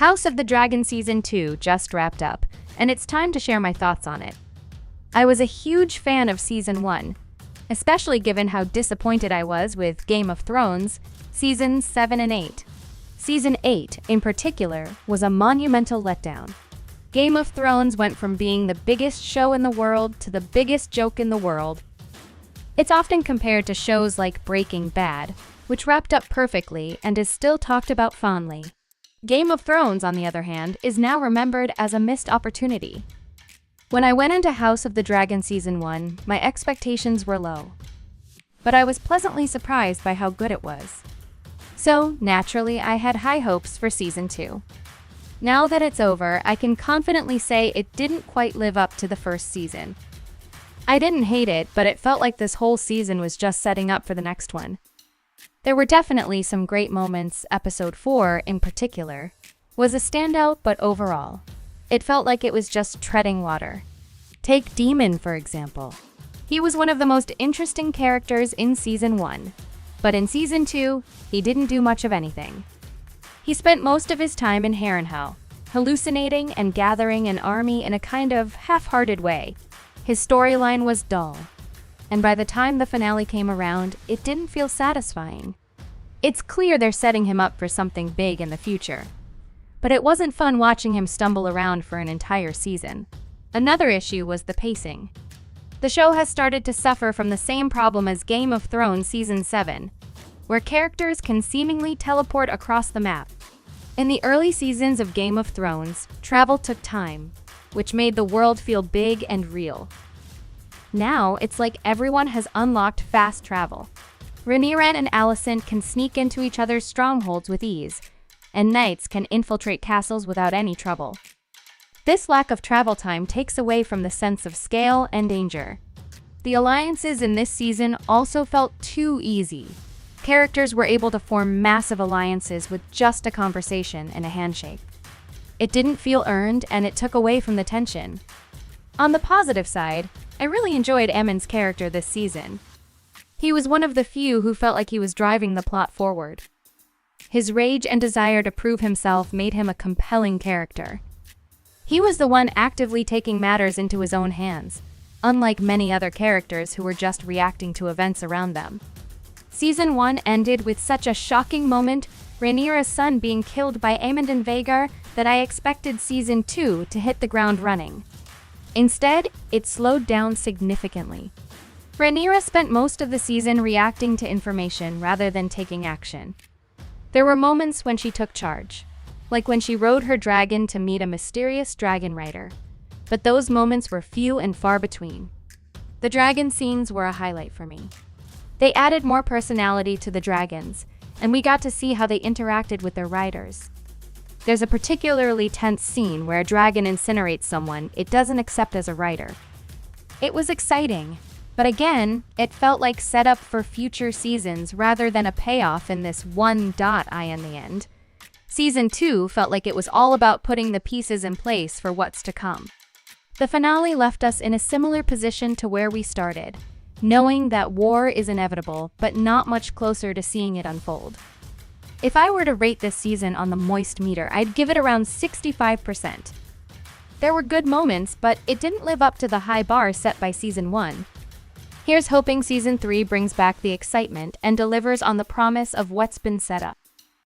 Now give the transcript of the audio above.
House of the Dragon Season 2 just wrapped up, and it's time to share my thoughts on it. I was a huge fan of Season 1, especially given how disappointed I was with Game of Thrones, Seasons 7 and 8. Season 8, in particular, was a monumental letdown. Game of Thrones went from being the biggest show in the world to the biggest joke in the world. It's often compared to shows like Breaking Bad, which wrapped up perfectly and is still talked about fondly. Game of Thrones, on the other hand, is now remembered as a missed opportunity. When I went into House of the Dragon Season 1, my expectations were low. But I was pleasantly surprised by how good it was. So, naturally, I had high hopes for Season 2. Now that it's over, I can confidently say it didn't quite live up to the first season. I didn't hate it, but it felt like this whole season was just setting up for the next one. There were definitely some great moments. Episode 4, in particular, was a standout, but overall, it felt like it was just treading water. Take Demon, for example. He was one of the most interesting characters in Season 1, but in Season 2, he didn't do much of anything. He spent most of his time in Harrenhal, hallucinating and gathering an army in a kind of half-hearted way. His storyline was dull, and by the time the finale came around, it didn't feel satisfying. It's clear they're setting him up for something big in the future, but it wasn't fun watching him stumble around for an entire season. Another issue was the pacing. The show has started to suffer from the same problem as Game of Thrones Season 7, where characters can seemingly teleport across the map. In the early seasons of Game of Thrones, travel took time, which made the world feel big and real. Now, it's like everyone has unlocked fast travel. Rhaenyra and Alicent can sneak into each other's strongholds with ease, and knights can infiltrate castles without any trouble. This lack of travel time takes away from the sense of scale and danger. The alliances in this season also felt too easy. Characters were able to form massive alliances with just a conversation and a handshake. It didn't feel earned, and it took away from the tension. On the positive side, I really enjoyed Aemond's character this season. He was one of the few who felt like he was driving the plot forward. His rage and desire to prove himself made him a compelling character. He was the one actively taking matters into his own hands, unlike many other characters who were just reacting to events around them. Season 1 ended with such a shocking moment, Rhaenyra's son being killed by Aemond and Vhagar, that I expected Season 2 to hit the ground running. Instead, it slowed down significantly. Rhaenyra spent most of the season reacting to information rather than taking action. There were moments when she took charge, like when she rode her dragon to meet a mysterious dragon rider, but those moments were few and far between. The dragon scenes were a highlight for me. They added more personality to the dragons, and we got to see how they interacted with their riders. There's a particularly tense scene where a dragon incinerates someone it doesn't accept as a rider. It was exciting, but again, it felt like setup for future seasons rather than a payoff in this one eye in the end. Season 2 felt like it was all about putting the pieces in place for what's to come. The finale left us in a similar position to where we started, knowing that war is inevitable, but not much closer to seeing it unfold. If I were to rate this season on the moist meter, I'd give it around 65%. There were good moments, but it didn't live up to the high bar set by Season 1. Here's hoping Season 3 brings back the excitement and delivers on the promise of what's been set up.